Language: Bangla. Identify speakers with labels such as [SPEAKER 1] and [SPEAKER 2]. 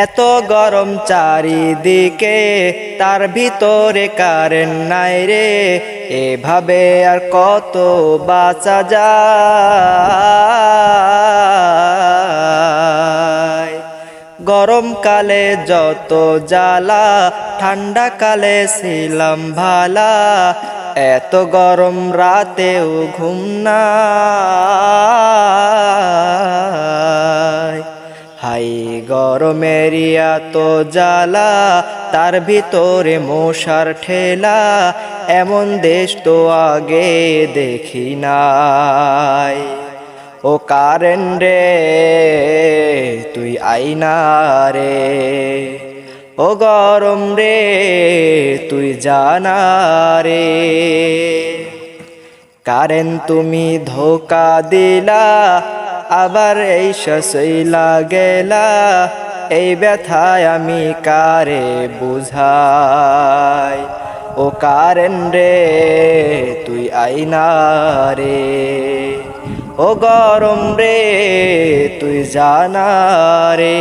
[SPEAKER 1] এত গরম চারিদিকে, তার ভিতরে কারেন্ট নাই রে। এভাবে আর কত বাঁচা যায়। গরমকালে যত জ্বালা, ঠান্ডাকালে ছিলাম ভালা। এত গরম রাতেও ঘুম নাই। হাই গরমের এত জ্বালা, তার ভিতরে মশার ঠেলা। এমন দেশ তো আগে দেখি নাই। ও কারেন্ট রে তুই আইনা রে, ও গরম রে তুই জানা রে। কারেন্ট তুমি ধোকা দিলা, আবার এই সইলা গেলা। এই ব্যথায় আমি কারে বুঝাই। ও কারেন্ট রে তুই আইনা রে, ও গরম রে তুই জানা রে।